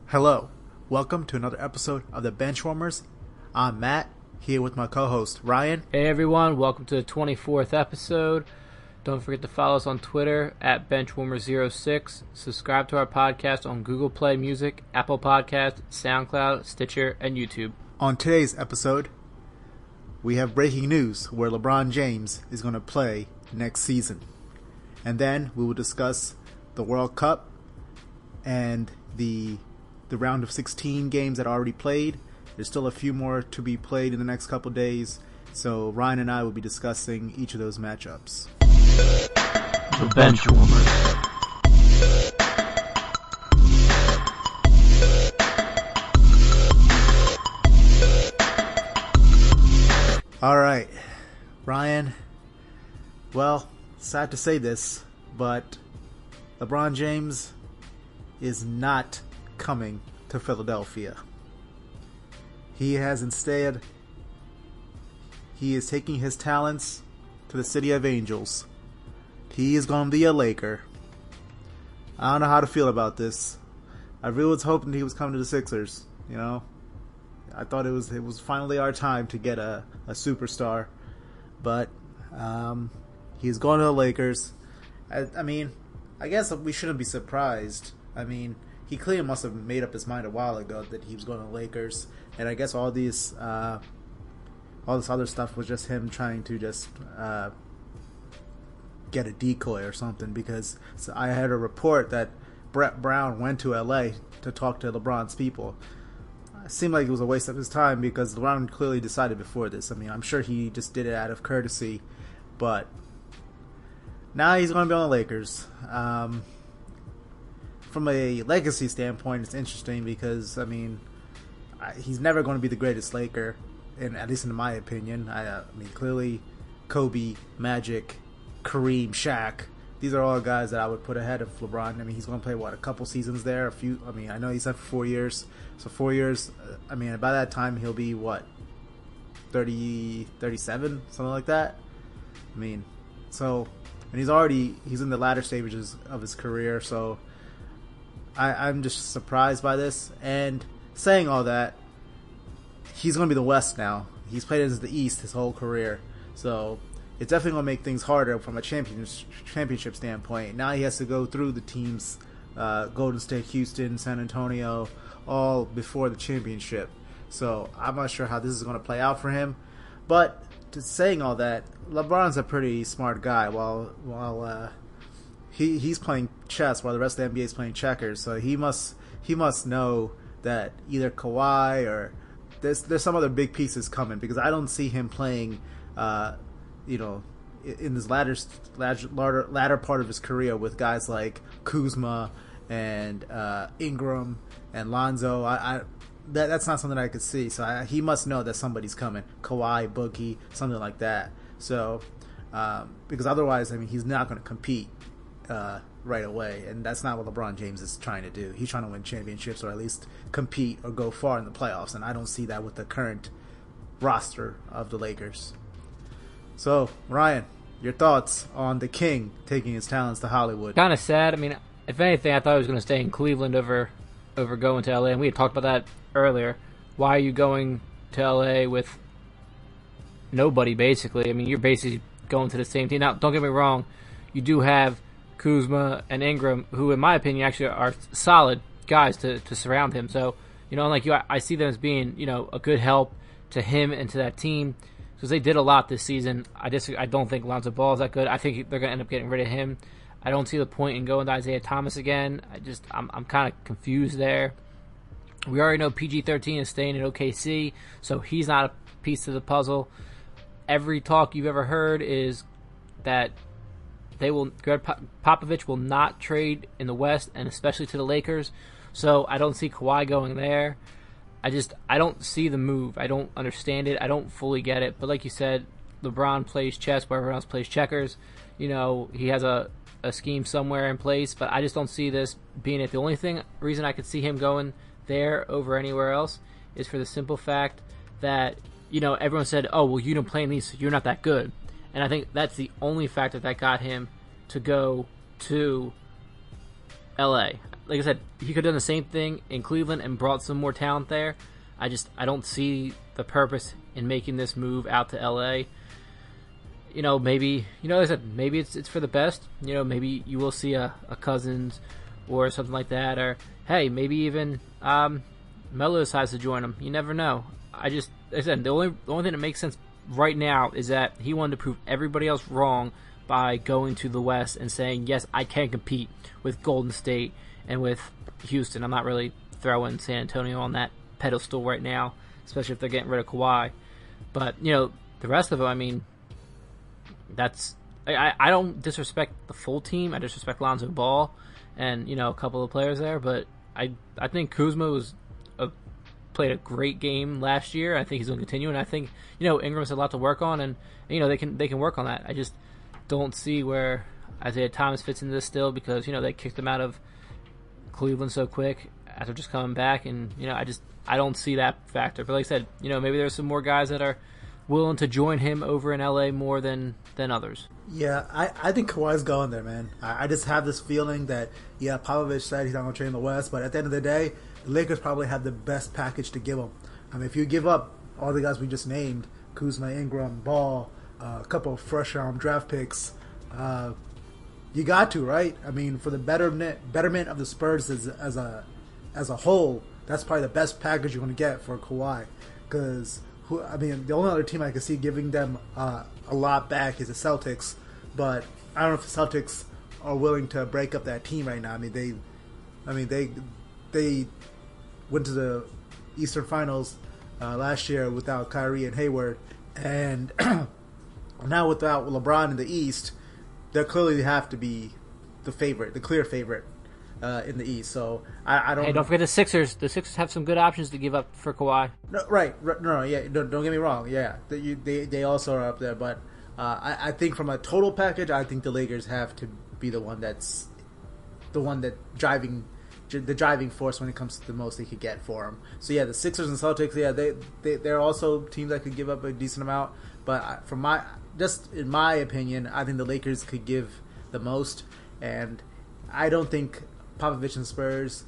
Hello, welcome to another episode of the Benchwarmers. I'm Matt, here with my co-host Ryan. Hey everyone, welcome to the 24th episode. Don't forget to follow us on Twitter at Benchwarmers06. Subscribe to our podcast on Google Play Music, Apple Podcasts, SoundCloud, Stitcher, and YouTube. On today's episode, we have breaking news where Lebron James is going to play next season. And then we will discuss the World Cup and the round of 16 games that are already played. There's still a few more to be played in the next couple days, so Ryan and I will be discussing each of those matchups. The Benchwarmers. Alright, Ryan, well, sad to say this, but LeBron James is not coming to Philadelphia. He is taking his talents to the city of angels. He is going to be a Laker. I don't know how to feel about this. I really was hoping he was coming to the Sixers, you know. I thought it was finally our time to get a superstar, but he's going to the Lakers. I mean, I guess we shouldn't be surprised. I mean, he clearly must have made up his mind a while ago that he was going to the Lakers, and I guess all this other stuff was just him trying to just get a decoy or something. Because I had a report that Brett Brown went to LA to talk to LeBron's people. It seemed like it was a waste of his time because LeBron clearly decided before this. I mean, I'm sure he just did it out of courtesy, but now he's going to be on the Lakers. From a legacy standpoint, it's interesting because, I mean, he's never going to be the greatest Laker, at least in my opinion. I mean, clearly, Kobe, Magic, Kareem, Shaq, these are all guys that I would put ahead of LeBron. I mean, he's going to play, a couple seasons there? I mean, I know he's had for 4 years. So 4 years, I mean, by that time, he'll be, 30, 37? Something like that? I mean, so, and he's in the latter stages of his career, so I'm just surprised by this. And saying all that, he's going to be the West now. He's played as the East his whole career. So it's definitely going to make things harder from a championship standpoint. Now he has to go through the teams, Golden State, Houston, San Antonio, all before the championship. So I'm not sure how this is going to play out for him. But saying all that, LeBron's a pretty smart guy. While he's playing chess while the rest of the NBA is playing checkers, so he must know that either Kawhi or there's some other big pieces coming, because I don't see him playing, in this latter part of his career with guys like Kuzma and Ingram and Lonzo. That's not something I could see. So he must know that somebody's coming, Kawhi, Boogie, something like that. So because otherwise, I mean, he's not going to compete right away, and that's not what LeBron James is trying to do. He's trying to win championships, or at least compete or go far in the playoffs, and I don't see that with the current roster of the Lakers. So, Ryan, your thoughts on the King taking his talents to Hollywood? Kind of sad. I mean, if anything, I thought he was going to stay in Cleveland over going to LA, and we had talked about that earlier. Why are you going to LA with nobody, basically? I mean, you're basically going to the same team. Now, don't get me wrong, you do have Kuzma and Ingram, who in my opinion actually are solid guys to surround him. So, unlike you, I see them as being, a good help to him and to that team, because they did a lot this season. I don't think Lonzo Ball is that good. I think they're going to end up getting rid of him. I don't see the point in going to Isaiah Thomas again. I'm kind of confused there. We already know PG-13 is staying in OKC, so he's not a piece of the puzzle. Every talk you've ever heard is that Greg Popovich will not trade in the West, and especially to the Lakers. So I don't see Kawhi going there. I don't see the move. I don't understand it. I don't fully get it. But like you said, LeBron plays chess where everyone else plays checkers. He has a scheme somewhere in place, but I just don't see this being it. The only reason I could see him going there over anywhere else is for the simple fact that, everyone said, oh, well, you don't play in these, so you're not that good. And I think that's the only factor that got him to go to LA. like I said, he could have done the same thing in Cleveland and brought some more talent there. I don't see the purpose in making this move out to LA. Maybe, like I said, maybe it's for the best. Maybe you will see a Cousins or something like that, or hey, maybe even Melo decides to join him. You never know. Like I said, the only thing that makes sense right now is that he wanted to prove everybody else wrong by going to the West and saying, yes, I can compete with Golden State and with Houston. I'm not really throwing San Antonio on that pedestal right now, especially if they're getting rid of Kawhi. But, the rest of them, I mean, I don't disrespect the full team. I disrespect Lonzo Ball and, a couple of players there. But I think Kuzma played a great game last year. I think he's going to continue. And I think, Ingram has a lot to work on. And, they can work on that. I just don't see where Isaiah Thomas fits into this still because, they kicked him out of Cleveland so quick after just coming back. And, I don't see that factor. But like I said, maybe there's some more guys that are willing to join him over in LA more than others. Yeah, I think Kawhi's going there, man. I just have this feeling that, Popovich said he's not going to trade in the West, but at the end of the day, the Lakers probably have the best package to give him. I mean, if you give up all the guys we just named, Kuzma, Ingram, Ball, a couple of first-round draft picks, you got to, right? I mean, for the betterment of the Spurs as a whole, that's probably the best package you're going to get for Kawhi. Because, the only other team I can see giving them a lot back is the Celtics. But I don't know if the Celtics are willing to break up that team right now. They went to the Eastern Finals last year without Kyrie and Hayward. And now without LeBron in the East, they clearly have to be the clear favorite in the East. So I don't. Hey, don't forget the Sixers. The Sixers have some good options to give up for Kawhi. No, right. No, yeah. Don't get me wrong. Yeah, they also are up there. But I think from a total package, I think the Lakers have to be the one that driving force when it comes to the most they could get for them. So yeah, the Sixers and Celtics, they're also teams that could give up a decent amount. But in my opinion, I think the Lakers could give the most, and I don't think Popovich and Spurs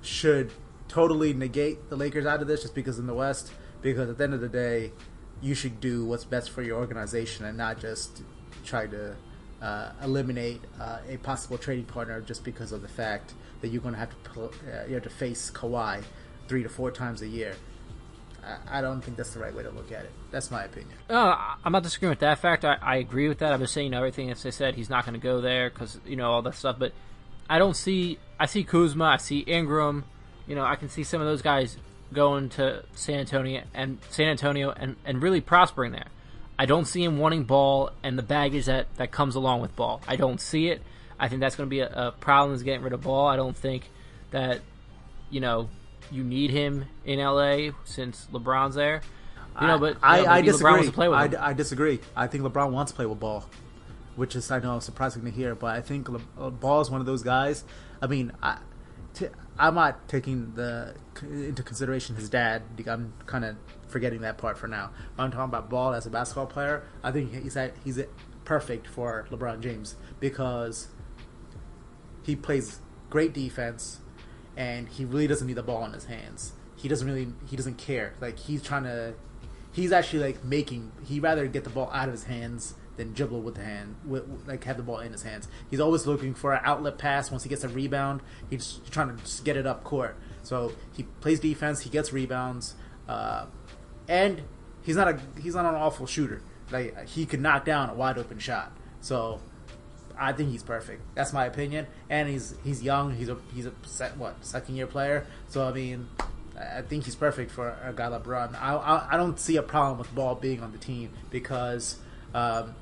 should totally negate the Lakers out of this just because in the West. Because at the end of the day, you should do what's best for your organization and not just try to eliminate a possible trading partner just because of the fact that you're going to have to face Kawhi 3 to 4 times a year. I don't think that's the right way to look at it. That's my opinion. I'm not disagreeing with that fact. I agree with that. I'm just saying everything that they said. He's not going to go there because all that stuff. But I see Kuzma. I see Ingram. I can see some of those guys going to San Antonio and really prospering there. I don't see him wanting Ball and the baggage that comes along with Ball. I don't see it. I think that's going to be a problem is getting rid of Ball. I don't think that, you need him in LA since LeBron's there. But I disagree. LeBron wants to play with him. I disagree. I think LeBron wants to play with Ball, which is, I know, surprising to hear. But I think Ball is one of those guys. I mean, I'm not taking into consideration his dad. I'm kind of forgetting that part for now. But I'm talking about Ball as a basketball player. I think he's perfect for LeBron James because he plays great defense. And he really doesn't need the ball in his hands. He doesn't care. Like he's actually he'd rather get the ball out of his hands than dribble with the hand, have the ball in his hands. He's always looking for an outlet pass. Once he gets a rebound, he's trying to just get it up court. So he plays defense, he gets rebounds, and he's not an awful shooter. Like he could knock down a wide open shot. So I think he's perfect. That's my opinion. And he's young. He's a second year player. So I mean, I think he's perfect for a guy like LeBron. I don't see a problem with Ball being on the team because of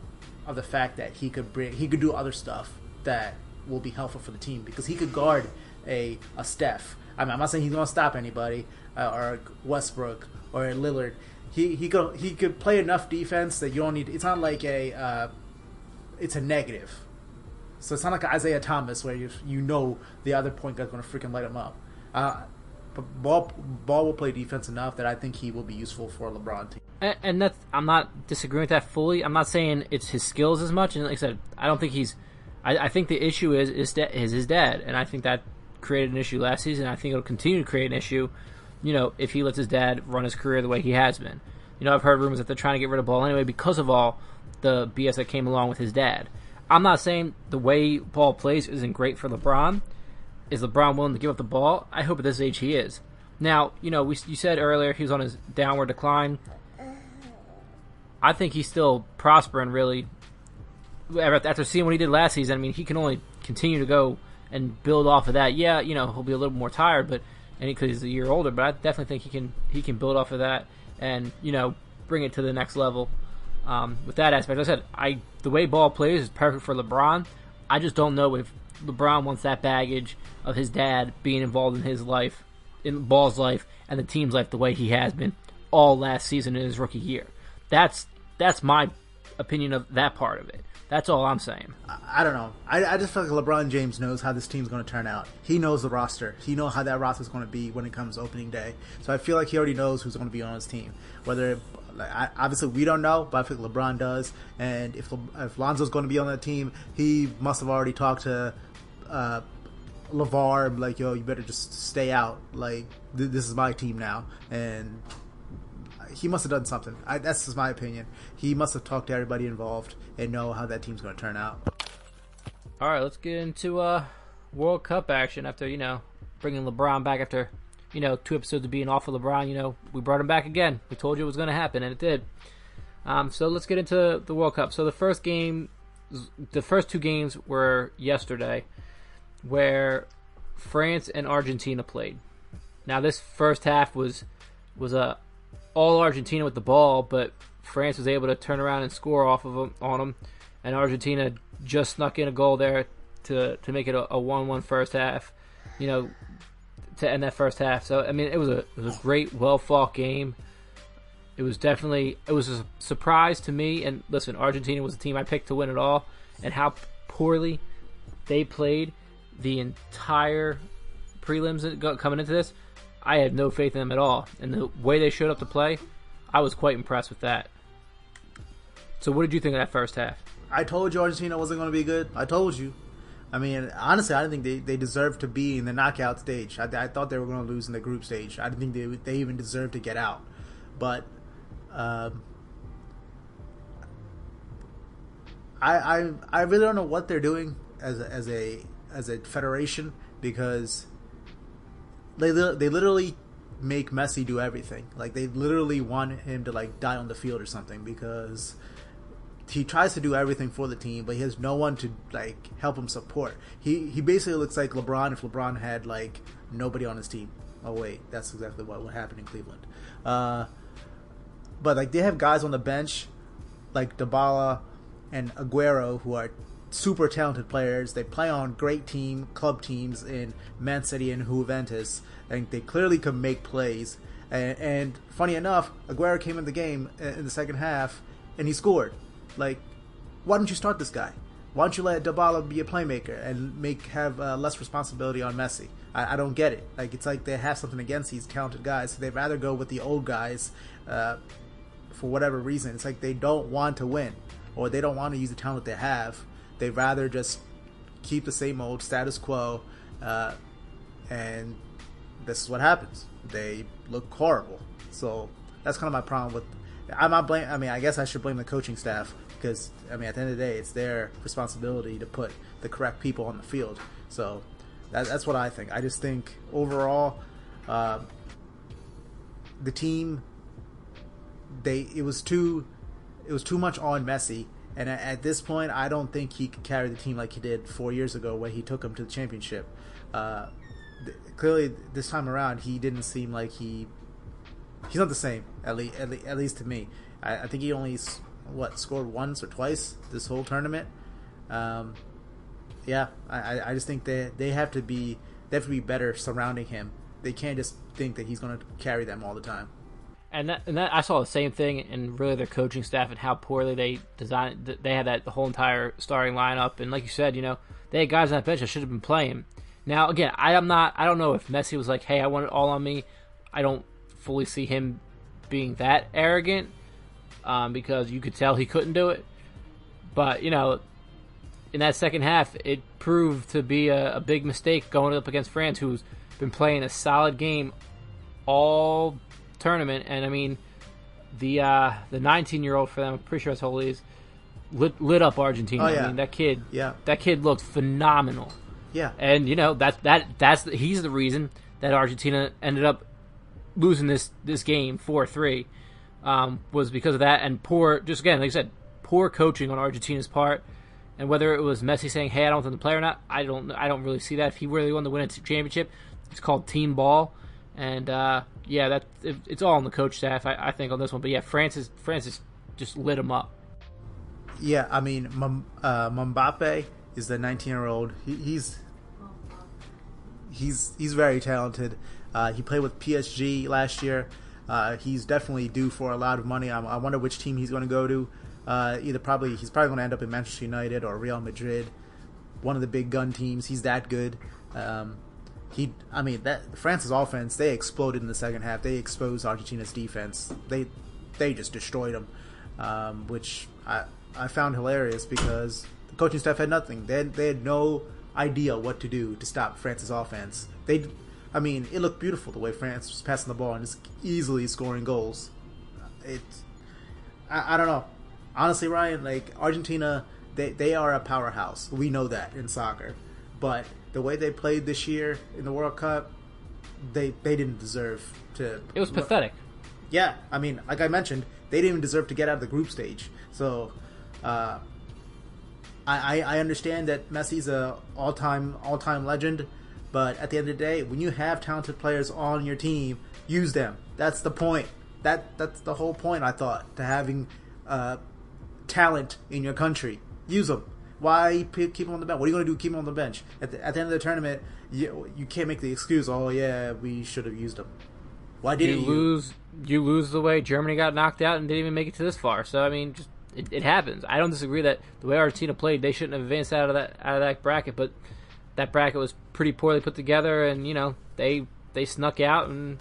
the fact that he could do other stuff that will be helpful for the team because he could guard a Steph. I mean, I'm not saying he's going to stop anybody or Westbrook or Lillard. He could play enough defense that you don't need. It's not like it's a negative. So it's not like Isaiah Thomas where the other point guard's going to freaking light him up. But Ball will play defense enough that I think he will be useful for a LeBron team. And that's, I'm not disagreeing with that fully. I'm not saying it's his skills as much. And like I said, I don't think he's. I think the issue is his dad, and I think that created an issue last season. I think it'll continue to create an issue, if he lets his dad run his career the way he has been. I've heard rumors that they're trying to get rid of Ball anyway because of all the BS that came along with his dad. I'm not saying the way Ball plays isn't great for LeBron. Is LeBron willing to give up the ball? I hope at this age he is. Now, you said earlier he was on his downward decline. I think he's still prospering, really. After seeing what he did last season, I mean, he can only continue to go and build off of that. Yeah, he'll be a little more tired, because he's a year older. But I definitely think he can build off of that and bring it to the next level. With that aspect, I said the way Ball plays is perfect for LeBron. I just don't know if LeBron wants that baggage of his dad being involved in his life, in Ball's life, and the team's life the way he has been all last season in his rookie year. That's my opinion of that part of it. That's all I'm saying. I don't know. I just feel like LeBron James knows how this team's going to turn out. He knows the roster. He knows how that roster is going to be when it comes opening day. So I feel like he already knows who's going to be on his team. Obviously we don't know, but I think LeBron does. And if Lonzo's going to be on that team, he must have already talked to LeVar and be like, yo, you better just stay out. Like, this is my team now. And he must have done something. That's just my opinion. He must have talked to everybody involved and know how that team's going to turn out. All right, let's get into World Cup action after, bringing LeBron back after, 2 episodes of being off of LeBron. We brought him back again. We told you it was going to happen, and it did. So let's get into the World Cup. So the first 2 games were yesterday, where France and Argentina played. Now this first half was all Argentina with the ball, but France was able to turn around and score off of them, on them, and Argentina just snuck in a goal there to make it a 1-1 first half, to end that first half. So I mean, it was a great, well fought game. It was a surprise to me. And listen, Argentina was the team I picked to win it all, and how poorly they played the entire prelims coming into this. I had no faith in them at all. And the way they showed up to play, I was quite impressed with that. So what did you think of that first half? I told you Argentina wasn't going to be good. I told you. I mean, honestly, I didn't think they deserved to be in the knockout stage. I thought they were going to lose in the group stage. I didn't think they even deserved to get out. But I really don't know what they're doing as a federation, because they literally make Messi do everything. Like, they literally want him to die on the field or something, because he tries to do everything for the team, but he has no one to help him support. He basically looks like LeBron if LeBron had nobody on his team. Oh wait, that's exactly what happened in Cleveland. But they have guys on the bench like Dybala and Aguero, who are super talented players. They play on great club teams in Man City and Juventus, and they clearly can make plays. And funny enough, Aguero came in the game in the second half and he scored. Why don't you start this guy? Why don't you let Dybala be a playmaker and have less responsibility on Messi? I don't get it. It's like they have something against these talented guys, so they'd rather go with the old guys for whatever reason. It's like they don't want to win, or they don't want to use the talent they have. They'd rather just keep the same old status quo, and this is what happens. They look horrible. So that's kind of my problem with. I guess I should blame the coaching staff, because at the end of the day, it's their responsibility to put the correct people on the field. So that's what I think. I just think overall, the team, it was too much on Messi, and at this point, I don't think he could carry the team like he did 4 years ago when he took them to the championship. Clearly, this time around, he didn't seem like he's not the same, at least to me. I think he only scored once or twice this whole tournament. I just think they have to be better surrounding him. They can't just think that he's going to carry them all the time. And that I saw the same thing in really their coaching staff and how poorly they designed. They had the whole entire starting lineup, and like you said, they had guys on that bench that should have been playing. Now again, I don't know if Messi was like, "Hey, I want it all on me." I don't fully see him being that arrogant, because you could tell he couldn't do it. But in that second half, it proved to be a big mistake going up against France, who's been playing a solid game all tournament. And I mean, the 19-year-old for them, I'm pretty sure that's how old he is, lit up Argentina. Oh, yeah. I mean, that kid looked phenomenal. Yeah. And he's the reason that Argentina ended up losing this game 4-3, was because of that, and poor, just again, like I said, poor coaching on Argentina's part. And whether it was Messi saying, "Hey, I don't want them to play" or not, I don't really see that. If he really wanted to win a championship, it's called team ball. And it's all on the coach staff, I think, on this one. But yeah, France just lit him up. Yeah, I mean, Mbappe is the 19-year-old. He's very talented. He played with PSG last year. He's definitely due for a lot of money. I wonder which team he's going to go to. He's probably going to end up in Manchester United or Real Madrid, one of the big gun teams. He's that good. France's offense, they exploded in the second half. They exposed Argentina's defense. They just destroyed them, which I found hilarious because the coaching staff had nothing. They had no idea what to do to stop France's offense. It looked beautiful the way France was passing the ball and just easily scoring goals. I don't know. Honestly, Ryan, like Argentina, they are a powerhouse. We know that in soccer. But the way they played this year in the World Cup, they didn't deserve to. It was pathetic. Yeah, I mean, like I mentioned, they didn't even deserve to get out of the group stage. So, I understand that Messi's a all-time legend, but at the end of the day, when you have talented players on your team, use them. That's the point. That's the whole point, I thought, to having talent in your country. Use them. Why keep them on the bench? What are you going to do? Keep them on the bench. At the end of the tournament, you can't make the excuse, "Oh yeah, we should have used them." Why didn't you? You lose the way Germany got knocked out and didn't even make it to this far. So I mean, just it happens. I don't disagree that the way Argentina played, they shouldn't have advanced out of that bracket. But that bracket was pretty poorly put together, and they snuck out, and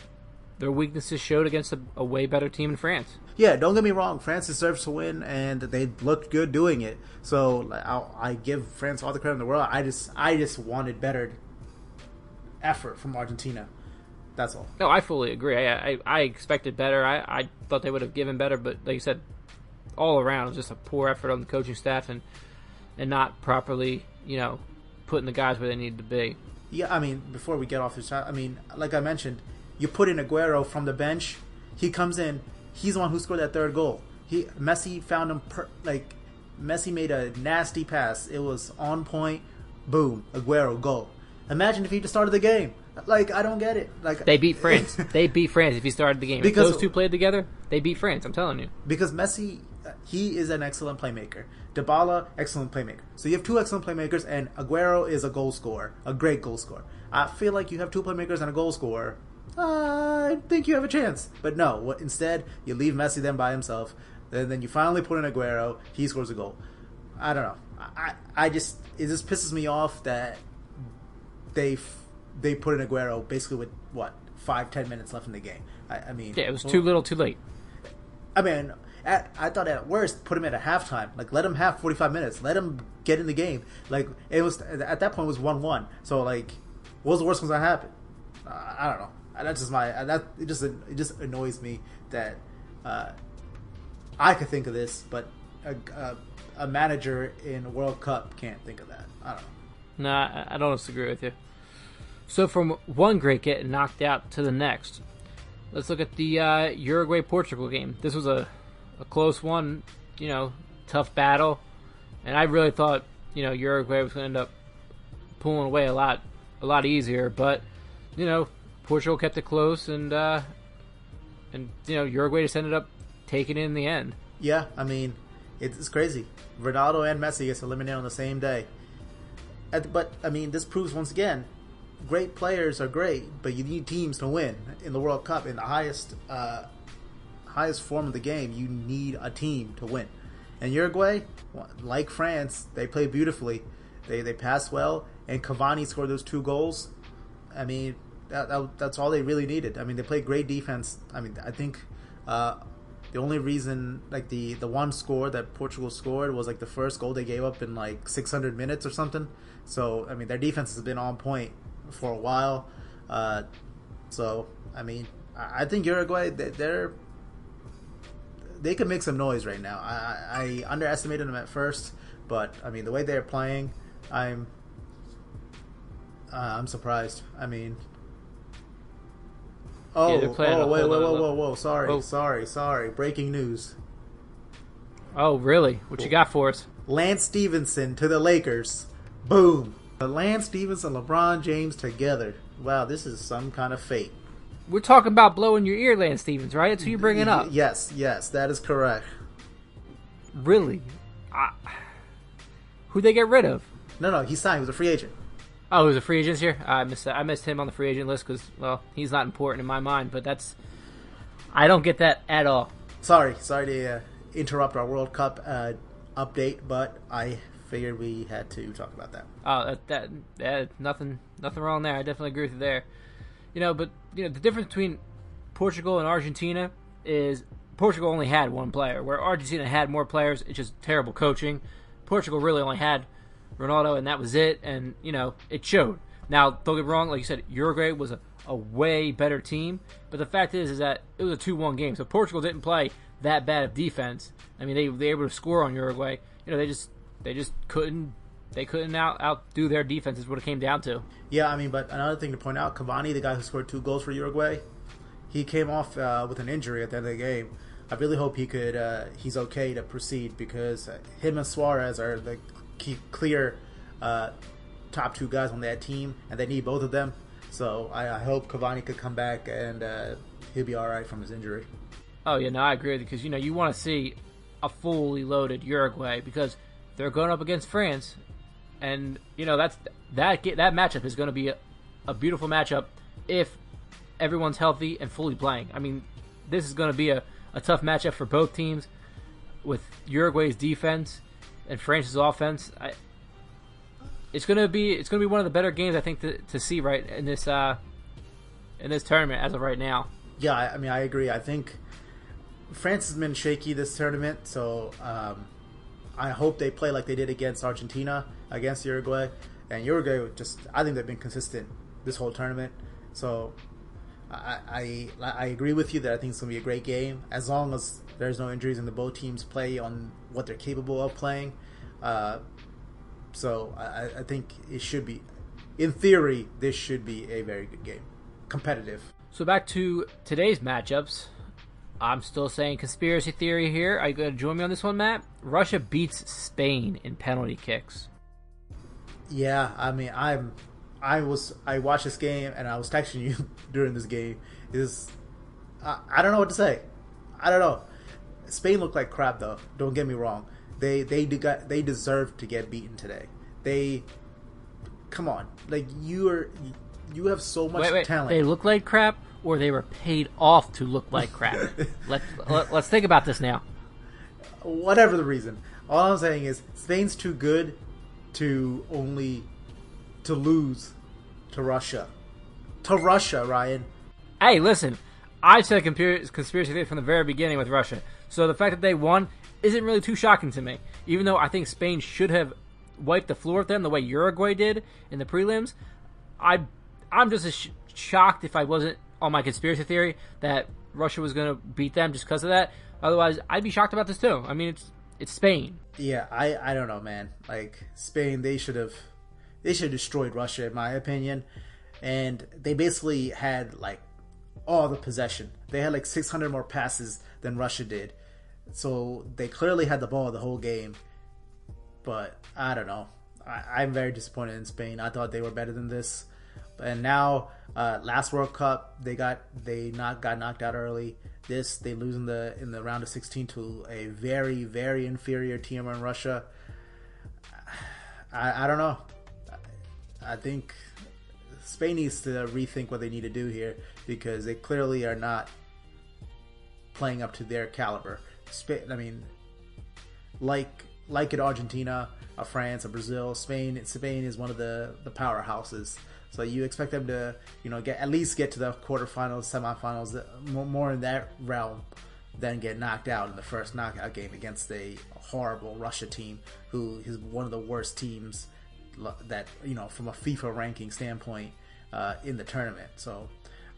their weaknesses showed against a way better team in France. Yeah, don't get me wrong. France deserves to win, and they looked good doing it. So I give France all the credit in the world. I just wanted better effort from Argentina. That's all. No, I fully agree. I expected better. I thought they would have given better, but like you said, all around it was just a poor effort on the coaching staff and not properly, putting the guys where they needed to be. Yeah, I mean, before we get off this, like I mentioned, you put in Aguero from the bench. He comes in. He's the one who scored that third goal. Messi found him. Messi made a nasty pass. It was on point. Boom, Aguero goal. Imagine if he just started the game. Like, I don't get it. Like, they beat France. They beat France if he started the game. Because if those two played together, they beat France. I'm telling you. Because Messi, he is an excellent playmaker. Dybala, excellent playmaker. So you have two excellent playmakers, and Aguero is a goal scorer, a great goal scorer. I feel like you have two playmakers and a goal scorer. I think you have a chance. But no, instead, you leave Messi then by himself. Then you finally put in Aguero. He scores a goal. I don't know. It just pisses me off that they put in Aguero basically with, 5-10 minutes left in the game. I mean... Yeah, it was too little too late. I mean, I thought at worst, put him at a halftime. Like, let him have 45 minutes. Let him get in the game. Like, it was... At that point, it was 1-1. So, like, what was the worst thing that happened? I don't know. That's just it just annoys me that I could think of this, but a manager in a World Cup can't think of that. I don't know. Nah, I don't disagree with you. So from one great getting knocked out to the next, let's look at the Uruguay-Portugal game. This was a close one, tough battle, and I really thought Uruguay was going to end up pulling away a lot easier, but Portugal kept it close, and Uruguay just ended up taking it in the end. Yeah, I mean, it's crazy. Ronaldo and Messi gets eliminated on the same day. But, I mean, this proves once again, great players are great, but you need teams to win. In the World Cup, in the highest form of the game, you need a team to win. And Uruguay, like France, they play beautifully. They pass well, and Cavani scored those 2 goals. I mean, that's all they really needed. I mean, they played great defense. I mean, I think The only reason, like the one score that Portugal scored was like the first goal they gave up in like 600 minutes or something. So I mean, their defense has been on point for a while. So I mean, I think Uruguay they can make some noise right now. I underestimated them at first, but I mean the way they're playing, I'm surprised. I mean. Oh, whoa. Sorry. Breaking news. Oh, really? What you got for us? Lance Stevenson to the Lakers. Boom. Lance Stevenson and LeBron James together. Wow, this is some kind of fate. We're talking about blowing your ear, Lance Stevens, right? That's who you're bringing up. Yes, that is correct. Really? Who'd they get rid of? No, he signed. He was a free agent. Oh, he was a free agent here? I missed him on the free agent list because, well, he's not important in my mind, but I don't get that at all. Sorry to interrupt our World Cup update, but I figured we had to talk about that. Oh, that nothing wrong there. I definitely agree with you there. But the difference between Portugal and Argentina is Portugal only had one player, where Argentina had more players. It's just terrible coaching. Portugal really only had Ronaldo, and that was it, and, it showed. Now, don't get me wrong, like you said, Uruguay was a way better team, but the fact is that it was a 2-1 game, so Portugal didn't play that bad of defense. I mean, they were able to score on Uruguay. They just couldn't outdo their defense is what it came down to. Yeah, I mean, but another thing to point out, Cavani, the guy who scored 2 goals for Uruguay, he came off with an injury at the end of the game. I really hope he's okay to proceed, because him and Suarez are the clear top 2 guys on that team, and they need both of them. So I hope Cavani could come back and he'll be all right from his injury. Oh yeah, no, I agree with you, because you want to see a fully loaded Uruguay, because they're going up against France, and that matchup is going to be a beautiful matchup if everyone's healthy and fully playing. I mean, this is going to be a tough matchup for both teams, with Uruguay's defense and France's offense. It's gonna be one of the better games, I think, to see right in this tournament as of right now. Yeah, I mean, I agree. I think France has been shaky this tournament, so I hope they play like they did against Argentina, against Uruguay, and Uruguay I think they've been consistent this whole tournament. So I agree with you that I think it's gonna be a great game, as long as there's no injuries and the both teams play on what they're capable of playing. So I think it should be, in theory, this should be a very good game. Competitive. So back to today's matchups. I'm still saying conspiracy theory here. Are you going to join me on this one, Matt? Russia beats Spain in penalty kicks. Yeah, I mean, I watched this game and I was texting you during this game. I don't know what to say. I don't know. Spain looked like crap, though. Don't get me wrong. They deserve to get beaten today. Come on, like you have so much talent. They look like crap, or they were paid off to look like crap. Let's think about this now. Whatever the reason, all I'm saying is Spain's too good to lose to Russia. To Russia, Ryan. Hey, listen, I said conspiracy theory from the very beginning with Russia. So the fact that they won isn't really too shocking to me. Even though I think Spain should have wiped the floor with them the way Uruguay did in the prelims, I'm just as shocked if I wasn't on my conspiracy theory that Russia was going to beat them just because of that. Otherwise, I'd be shocked about this too. I mean, it's Spain. Yeah, I don't know, man. Like Spain, they should have destroyed Russia, in my opinion. And they basically had like all the possession. They had like 600 more passes than Russia did. So they clearly had the ball the whole game. But I don't know. I'm very disappointed in Spain. I thought they were better than this. And now, last World Cup, they got knocked out early. They lose in the round of 16 to a very, very inferior team in Russia. I don't know. I think Spain needs to rethink what they need to do here, because they clearly are not playing up to their caliber. Spain, I mean, like in Argentina, or France, or Brazil, Spain is one of the powerhouses. So you expect them to, at least get to the quarterfinals, semifinals, more in that realm. then get knocked out in the first knockout game against a horrible Russia team who is one of the worst teams that, from a FIFA ranking standpoint in the tournament. So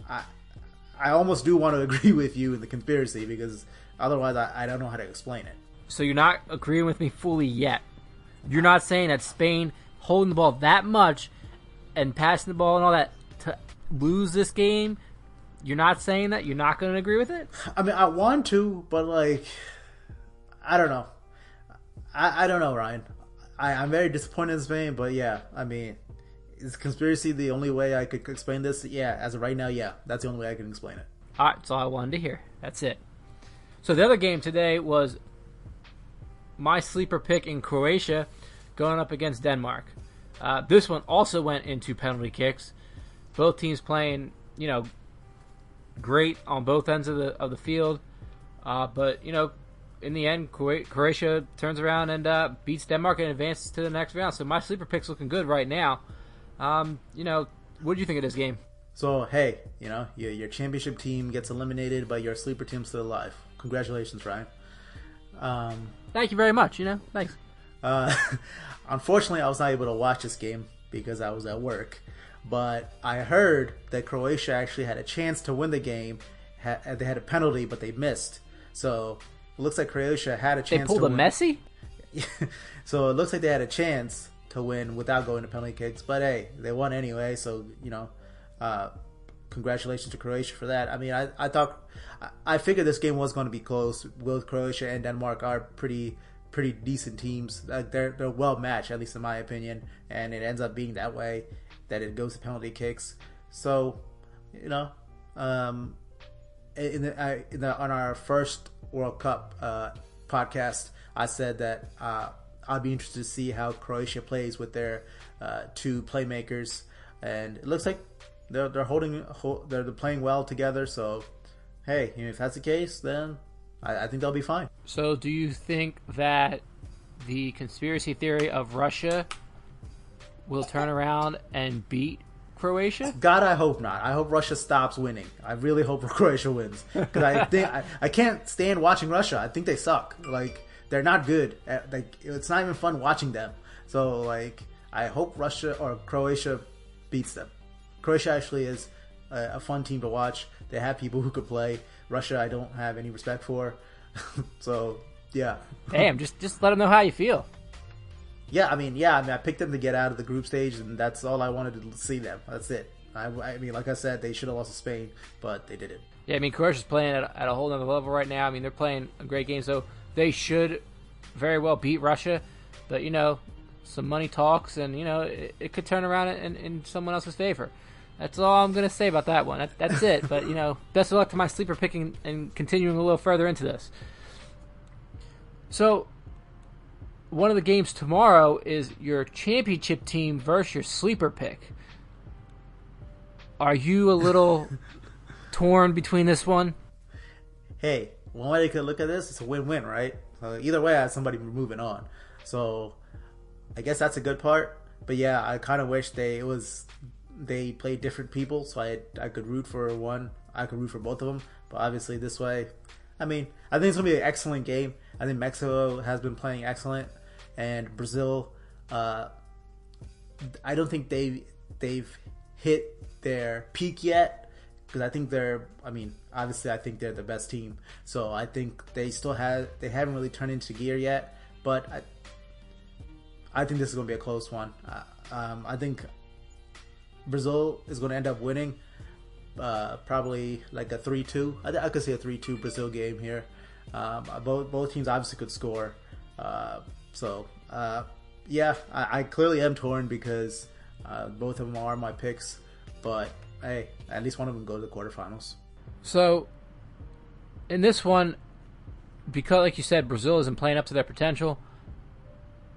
I almost do want to agree with you in the conspiracy, because otherwise I don't know how to explain it. So you're not agreeing with me fully yet. You're not saying that Spain holding the ball that much and passing the ball and all that to lose this game. You're not saying that? You're not going to agree with it? I mean, I want to, but I don't know. I don't know, Ryan. I'm very disappointed in Spain, but yeah, I mean, is conspiracy the only way I could explain this? Yeah, as of right now, yeah, that's the only way I can explain it. All right, that's all I wanted to hear. That's it. So the other game today was my sleeper pick in Croatia going up against Denmark. This one also went into penalty kicks. Both teams playing, great on both ends of the field. But in the end, Croatia turns around and beats Denmark and advances to the next round. So my sleeper pick's looking good right now. What do you think of this game? So, hey, your championship team gets eliminated, but your sleeper team's still alive. Congratulations, Ryan. Thank you very much, Thanks. Unfortunately, I was not able to watch this game because I was at work. But I heard that Croatia actually had a chance to win the game. They had a penalty, but they missed. So it looks like Croatia had a chance to win. They pulled a Messi? So it looks like they had a chance to win without going to penalty kicks. But hey, they won anyway. So, congratulations to Croatia for that. I mean, I figured this game was going to be close. Both Croatia and Denmark are pretty decent teams. They're well matched, at least in my opinion. And it ends up being that way, that it goes to penalty kicks. So, on our first World Cup podcast, I said that I'd be interested to see how Croatia plays with their two playmakers, and it looks like they're playing well together. So, hey, if that's the case, then I think they'll be fine. So, do you think that the conspiracy theory of Russia will turn around and beat Croatia? God, I hope not. I hope Russia stops winning. I really hope Croatia wins, because I can't stand watching Russia. I think they suck. They're not good. It's not even fun watching them. So I hope Russia or Croatia beats them. Croatia actually is a fun team to watch. They have people who could play. Russia, I don't have any respect for. So yeah. Damn, just let them know how you feel. Yeah, I mean, I picked them to get out of the group stage, and that's all I wanted to see them. That's it. I mean, like I said, they should have lost to Spain, but they didn't. Yeah, I mean, Croatia's playing at a whole other level right now. I mean, they're playing a great game, so they should very well beat Russia. But, some money talks, and, it could turn around in someone else's favor. That's all I'm going to say about that one. That's it. But, best of luck to my sleeper picking and continuing a little further into this. So, one of the games tomorrow is your championship team versus your sleeper pick. Are you a little torn between this one? Hey, one way you could look at this, it's a win-win, right? Either way, I have somebody moving on. So, I guess that's a good part. But yeah, I kind of wish they played different people, so I could root for one. I could root for both of them. But obviously, this way, I mean, I think it's going to be an excellent game. I think Mexico has been playing excellent. And Brazil, I don't think they've hit their peak yet, because I think obviously I think they're the best team. So I think they haven't really turned into gear yet. But I think this is going to be a close one. I think Brazil is going to end up winning, probably like a 3-2. I could see a 3-2 Brazil game here. Both teams obviously could score. So, I clearly am torn because both of them are my picks. But, hey, at least one of them go to the quarterfinals. So, in this one, because, like you said, Brazil isn't playing up to their potential,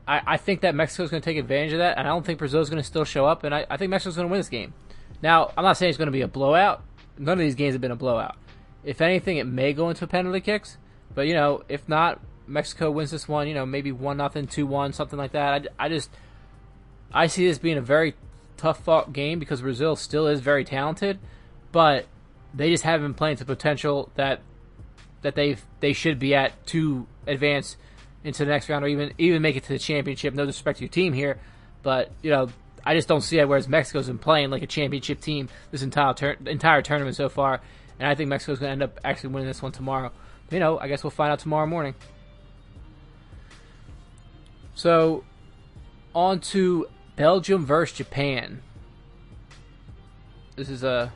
I think that Mexico's going to take advantage of that, and I don't think Brazil's going to still show up, and I think Mexico's going to win this game. Now, I'm not saying it's going to be a blowout. None of these games have been a blowout. If anything, it may go into penalty kicks, but, if not, Mexico wins this one, maybe 1-0, 2-1, something like that. I see this being a very tough-fought game because Brazil still is very talented, but they just haven't been playing to potential that that they should be at to advance into the next round or even make it to the championship. No disrespect to your team here, but I just don't see it. Whereas Mexico's been playing like a championship team this entire tournament so far, and I think Mexico's going to end up actually winning this one tomorrow. I guess we'll find out tomorrow morning. So, on to Belgium versus Japan. This is a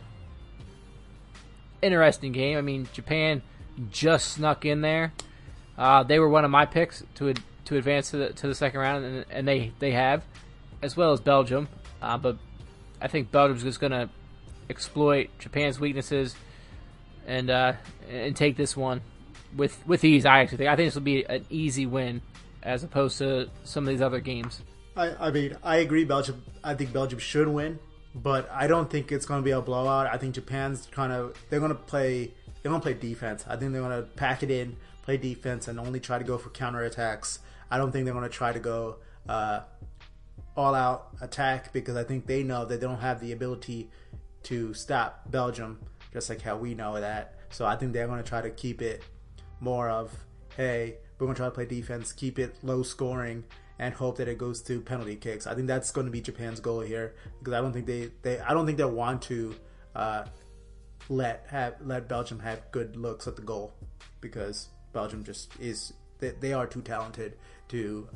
interesting game. I mean, Japan just snuck in there. They were one of my picks to advance to the second round, and they have, as well as Belgium. But I think Belgium's just going to exploit Japan's weaknesses and take this one with ease. I think this will be an easy win as opposed to some of these other games. I mean, I agree. I think Belgium should win, but I don't think it's going to be a blowout. I think Japan's they're going to play defense. I think they're going to pack it in, play defense, and only try to go for counterattacks. I don't think they're going to try to go all-out attack, because I think they know that they don't have the ability to stop Belgium, just like how we know that. So I think they're going to try to keep it more of, hey, we're going to try to play defense, keep it low scoring, and hope that it goes to penalty kicks. I think that's going to be Japan's goal here, because I don't think they want to let Belgium have good looks at the goal, because Belgium just they are too talented to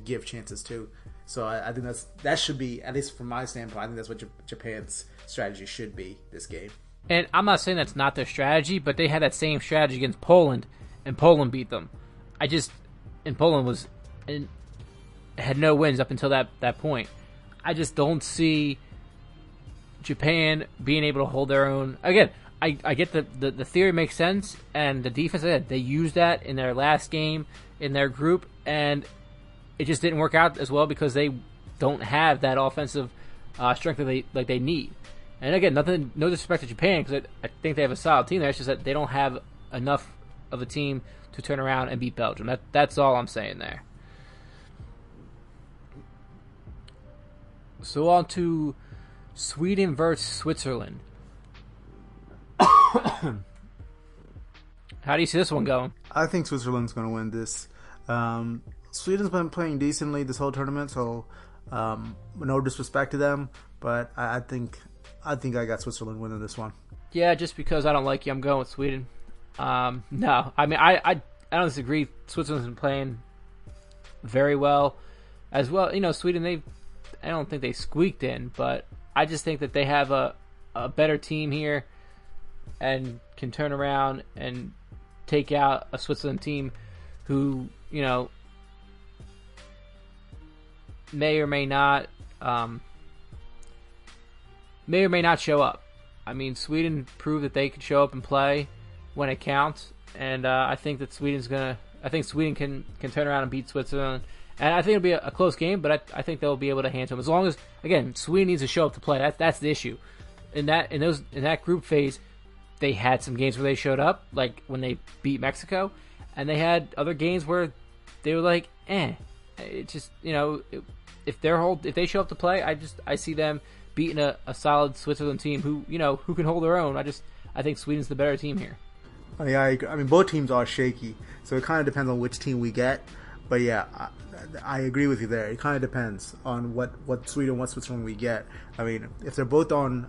give chances to. So I think that should be, at least from my standpoint, I think that's what Japan's strategy should be this game. And I'm not saying that's not their strategy, but they had that same strategy against Poland, and Poland beat them. Poland had no wins up until that point. I just don't see Japan being able to hold their own. Again, I get the theory makes sense, and the defense, they used that in their last game in their group, and it just didn't work out as well because they don't have that offensive strength that they need. And again, no disrespect to Japan, because I think they have a solid team there. It's just that they don't have enough of a team to turn around and beat Belgium. That's all I'm saying there. So on to Sweden versus Switzerland. How do you see this one going? I think Switzerland's going to win this. Sweden's been playing decently this whole tournament, so no disrespect to them, but I think I got Switzerland winning this one. Yeah, just because I don't like you, I'm going with Sweden. No, I mean I don't disagree. Switzerland's been playing very well as well. Sweden, I don't think they squeaked in, but I just think that they have a better team here and can turn around and take out a Switzerland team who, may or may not show up. I mean, Sweden proved that they can show up and play when it counts, and I think that Sweden can turn around and beat Switzerland. And I think it'll be a close game, but I think they'll be able to hand to them, as long as, again, Sweden needs to show up to play. That's the issue. In that group phase, they had some games where they showed up, like when they beat Mexico, and they had other games where they were like, It just, if they show up to play, I see them beating a solid Switzerland team who can hold their own. I think Sweden's the better team here. I mean, both teams are shaky, so it kind of depends on which team we get. But yeah, I agree with you there. It kind of depends on what Sweden, what Switzerland we get. I mean, if they're both on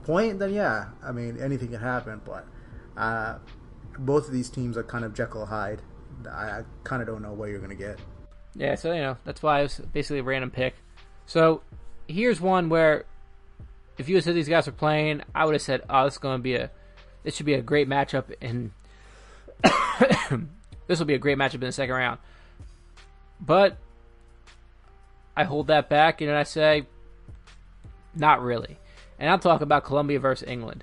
point, then yeah, I mean, anything can happen. But both of these teams are kind of Jekyll Hyde. I kind of don't know what you're gonna get. Yeah, so that's why it was basically a random pick. So here's one where if you had said these guys were playing, I would have said, "Oh, this should be a great matchup in." This will be a great matchup in the second round. But I hold that back, and I say, not really. And I'm talking about Colombia versus England.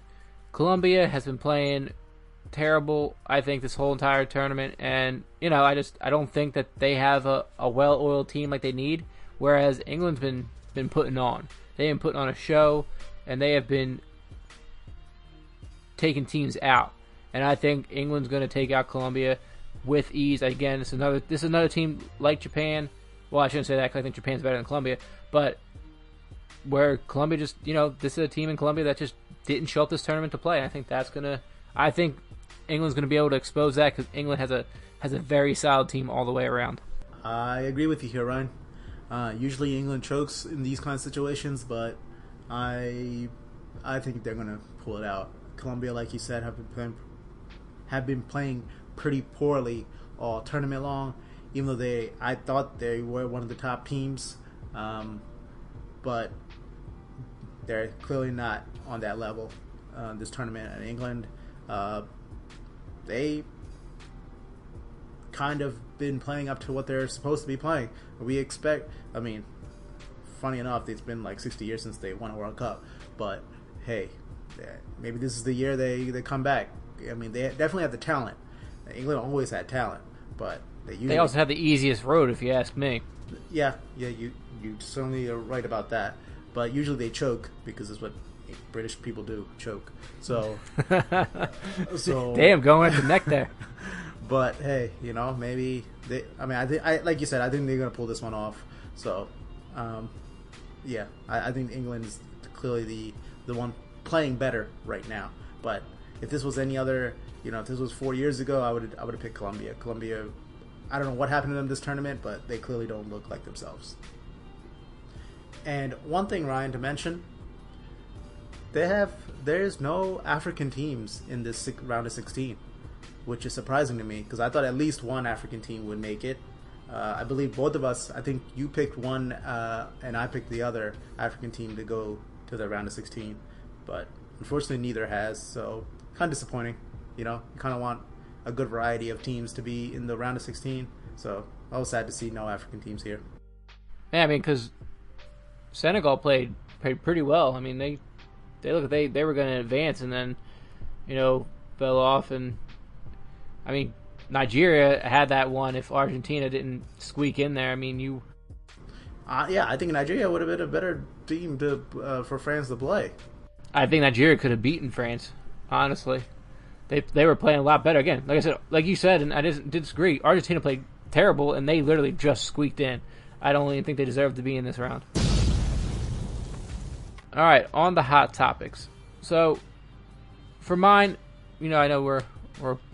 Colombia has been playing terrible, I think, this whole entire tournament. And, I don't think that they have a well-oiled team like they need. Whereas England's been putting on. They've been putting on a show, and they have been taking teams out. And I think England's going to take out Colombia with ease. Again, this is another team like Japan. Well, I shouldn't say that because I think Japan's better than Colombia. But where Colombia just, this is a team in Colombia that just didn't show up this tournament to play. I think England's going to be able to expose that because England has a very solid team all the way around. I agree with you here, Ryan. Usually England chokes in these kind of situations, but I think they're going to pull it out. Colombia, like you said, have been playing pretty poorly all tournament long, even though I thought they were one of the top teams, but they're clearly not on that level this tournament. And England, they kind of been playing up to what they're supposed to be playing. We expect, funny enough, it's been like 60 years since they won a World Cup, but hey, maybe this is the year they come back. They definitely have the talent. England always had talent, but they also have the easiest road, if you ask me. Yeah, you certainly are right about that. But usually they choke because it's what British people do, choke. So, damn, going at the neck there. But hey, maybe they. I like you said, I think they're gonna pull this one off. So, I think England is clearly the one playing better right now. But if this was any other, if this was 4 years ago, I would have picked Colombia. Colombia, I don't know what happened to them this tournament, but they clearly don't look like themselves. And one thing, Ryan, to mention, there's no African teams in this round of 16, which is surprising to me because I thought at least one African team would make it. I believe both of us, I think you picked one and I picked the other African team to go to the round of 16, but unfortunately neither has, so kind of disappointing. You kind of want a good variety of teams to be in the round of 16, so I was sad to see no African teams here. Yeah, because Senegal played pretty well. They look like they were going to advance and then, fell off. And Nigeria had that one if Argentina didn't squeak in there. I think Nigeria would have been a better team for France to play. I think Nigeria could have beaten France, honestly. They were playing a lot better. Again, like I said, like you said, and I didn't disagree, Argentina played terrible, and they literally just squeaked in. I don't even think they deserve to be in this round. All right, on the hot topics. So, for mine, I know we're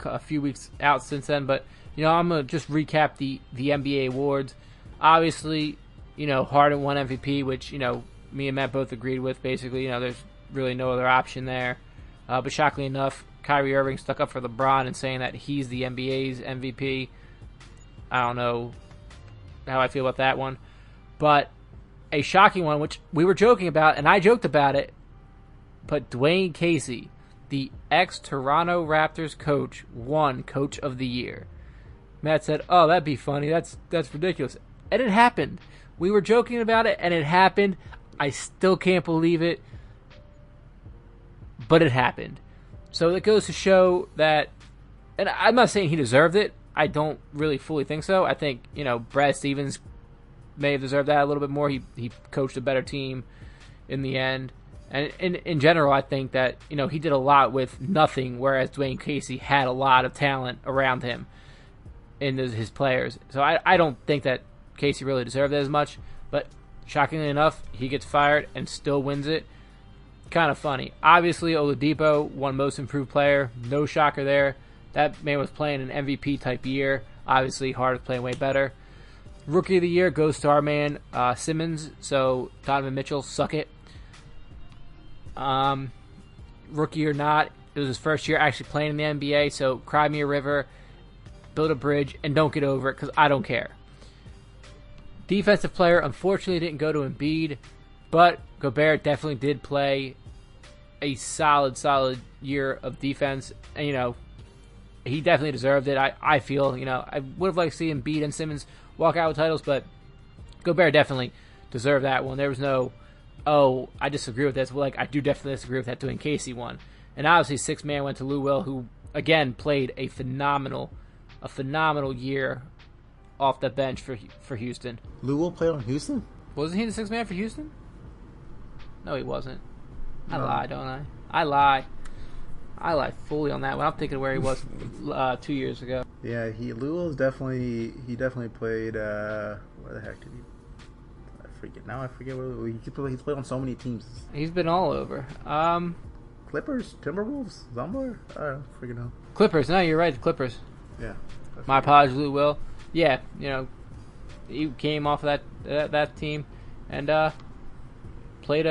a few weeks out since then, but I'm gonna just recap the NBA awards. Obviously, Harden won MVP, which me and Matt both agreed with. Basically, there's really no other option there. But shockingly enough, Kyrie Irving stuck up for LeBron and saying that he's the NBA's MVP. I don't know how I feel about that one, but a shocking one, which we were joking about, and I joked about it, but Dwayne Casey, the ex-Toronto Raptors coach, won Coach of the Year. Matt said, "Oh, that'd be funny. That's ridiculous." And it happened. We were joking about it, and it happened. I still can't believe it, but it happened. So it goes to show that, and I'm not saying he deserved it. I don't really fully think so. I think, Brad Stevens may have deserved that a little bit more. He coached a better team in the end. And in general, I think that, he did a lot with nothing, whereas Dwayne Casey had a lot of talent around him in his players. So I don't think that Casey really deserved it as much. But shockingly enough, he gets fired and still wins it. Kind of funny. Obviously, Oladipo won Most Improved Player. No shocker there. That man was playing an MVP type year. Obviously, Hart is playing way better. Rookie of the Year goes to our man Simmons. So Donovan Mitchell, suck it. Rookie or not, it was his first year actually playing in the NBA. So cry me a river, build a bridge, and don't get over it because I don't care. Defensive Player, unfortunately, didn't go to Embiid, but Gobert definitely did play a solid year of defense. And, he definitely deserved it. I feel, I would have liked to see Embiid and Simmons walk out with titles, but Gobert definitely deserved that one. There was no, I disagree with this. Well, I do definitely disagree with that Dwayne Casey one. And obviously, sixth man went to Lou Will, who, again, played a phenomenal year off the bench for Houston. Lou Will played on Houston? Wasn't he the sixth man for Houston? No, he wasn't. I lie, don't I? I lie fully on that one. I'm thinking where he was 2 years ago. Yeah, Lou Will definitely played. Where the heck did he? I forget where he's played on so many teams. He's been all over. Clippers, Timberwolves, somewhere. I don't freaking know. Clippers. No, you're right. The Clippers. Yeah. My apologies, Will. Yeah, he came off of that team and played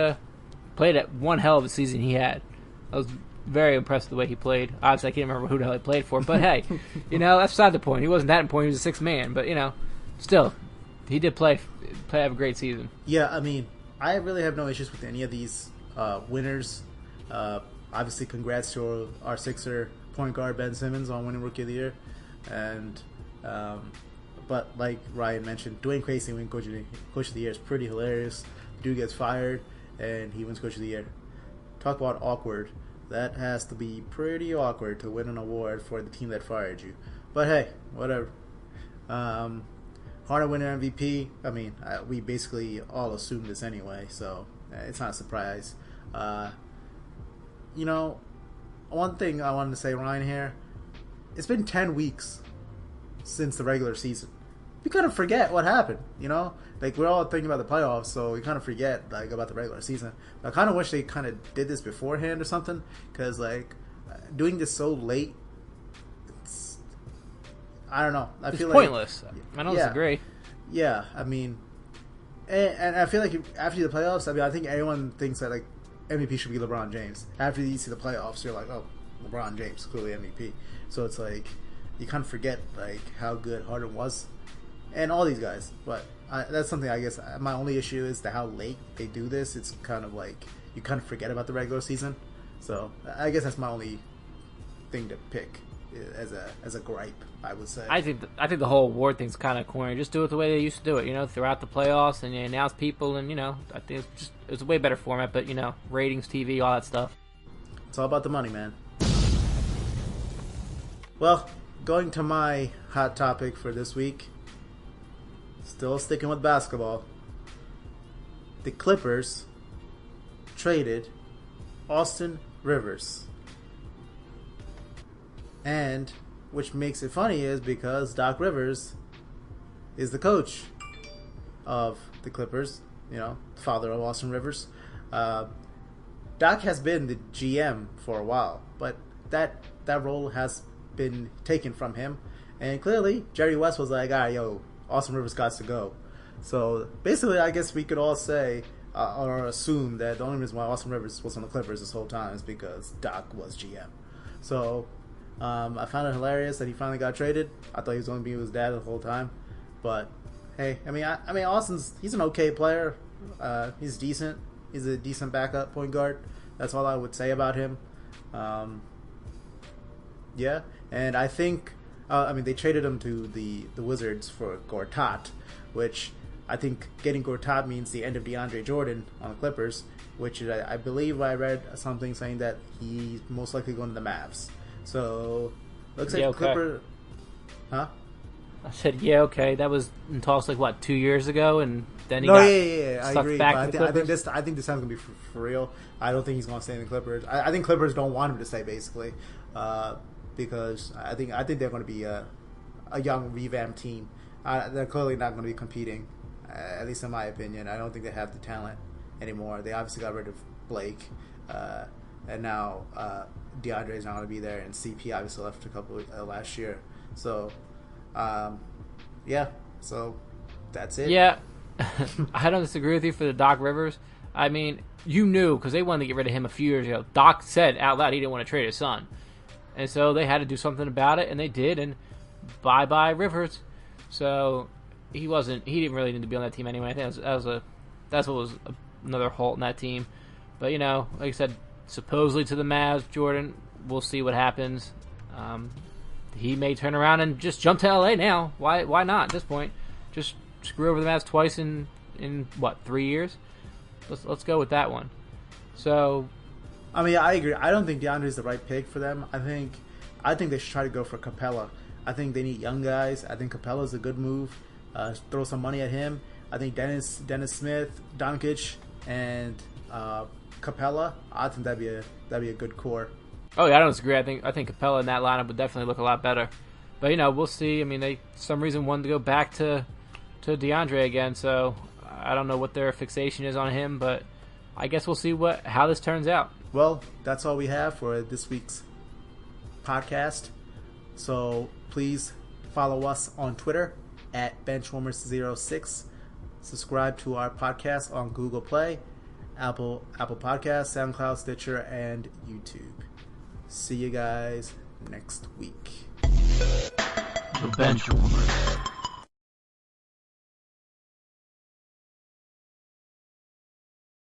one hell of a season he had. I was very impressed with the way he played. Obviously, I can't remember who the hell he played for, but hey, that's beside the point. He wasn't that important. He was a sixth man, but still, he did have a great season. Yeah, I mean, I really have no issues with any of these winners. Obviously, congrats to our Sixer point guard Ben Simmons on winning Rookie of the Year, and but like Ryan mentioned, Dwayne Casey winning Coach of the Year is pretty hilarious. Dude gets fired and he wins Coach of the Year. Talk about awkward. That has to be pretty awkward to win an award for the team that fired you. But hey, whatever. Harden winning MVP. I mean, we basically all assumed this anyway, so it's not a surprise. One thing I wanted to say, Ryan, here. It's been 10 weeks since the regular season. We kind of forget what happened, Like, we're all thinking about the playoffs, so we kind of forget, about the regular season. I kind of wish they kind of did this beforehand or something, because, doing this so late, I don't know. It's pointless. I don't disagree. Yeah, I mean, and I feel like after the playoffs, I think everyone thinks that, MVP should be LeBron James. After you see the playoffs, you're like, oh, LeBron James, clearly MVP. So it's you kind of forget, how good Harden was. And all these guys, but that's something I guess my only issue is how late they do this. It's kind of you kind of forget about the regular season. So I guess that's my only thing to pick as a gripe, I would say. I think the whole award thing's kind of corny. Just do it the way they used to do it, throughout the playoffs, and you announce people, and I think it's a way better format. But ratings, TV, all that stuff. It's all about the money, man. Well, going to my hot topic for this week. Still sticking with basketball. The Clippers traded Austin Rivers. And which makes it funny is because Doc Rivers is the coach of the Clippers, father of Austin Rivers. Doc has been the GM for a while, but that role has been taken from him. And clearly, Jerry West was like, all right, Austin Rivers got to go. So basically, I guess we could all say or assume that the only reason why Austin Rivers was on the Clippers this whole time is because Doc was GM. So I found it hilarious that he finally got traded. I thought he was going to be with his dad the whole time, but hey, I mean he's an okay player. He's decent. He's a decent backup point guard. That's all I would say about him. Yeah, and I think. They traded him to the Wizards for Gortat, which I think getting Gortat means the end of DeAndre Jordan on the Clippers, which I believe I read something saying that he's most likely going to the Mavs. So, looks like Clipper... Huh? I said, yeah, okay. That was in talks 2 years ago, and then he I agree. Back I think this time's going to be for real. I don't think he's going to stay in the Clippers. I think Clippers don't want him to stay, basically. Because I think they're going to be a young revamped team. They're clearly not going to be competing, at least in my opinion. I don't think they have the talent anymore. They obviously got rid of Blake, and now DeAndre is not going to be there, and CP obviously left last year. So, so that's it. Yeah, I don't disagree with you for the Doc Rivers. I mean, you knew because they wanted to get rid of him a few years ago. Doc said out loud he didn't want to trade his son. And so they had to do something about it, and they did, and bye-bye Rivers. So he didn't really need to be on that team anyway. I think that's what was another halt in that team. But, like I said, supposedly to the Mavs, Jordan, we'll see what happens. He may turn around and just jump to LA now. Why not at this point? Just screw over the Mavs twice in 3 years? Let's go with that one. So... I agree. I don't think DeAndre is the right pick for them. I think they should try to go for Capella. I think they need young guys. I think Capella is a good move. Throw some money at him. I think Dennis Smith, Doncic, and Capella. I think that'd be a good core. Oh yeah, I don't disagree. I think Capella in that lineup would definitely look a lot better. But we'll see. They for some reason wanted to go back to DeAndre again. So I don't know what their fixation is on him, but I guess we'll see how this turns out. well, that's all we have for this week's podcast. So please follow us on Twitter at Benchwarmers06. Subscribe to our podcast on Google Play, Apple Podcasts, SoundCloud, Stitcher, and YouTube. See you guys next week. The Benchwarmers.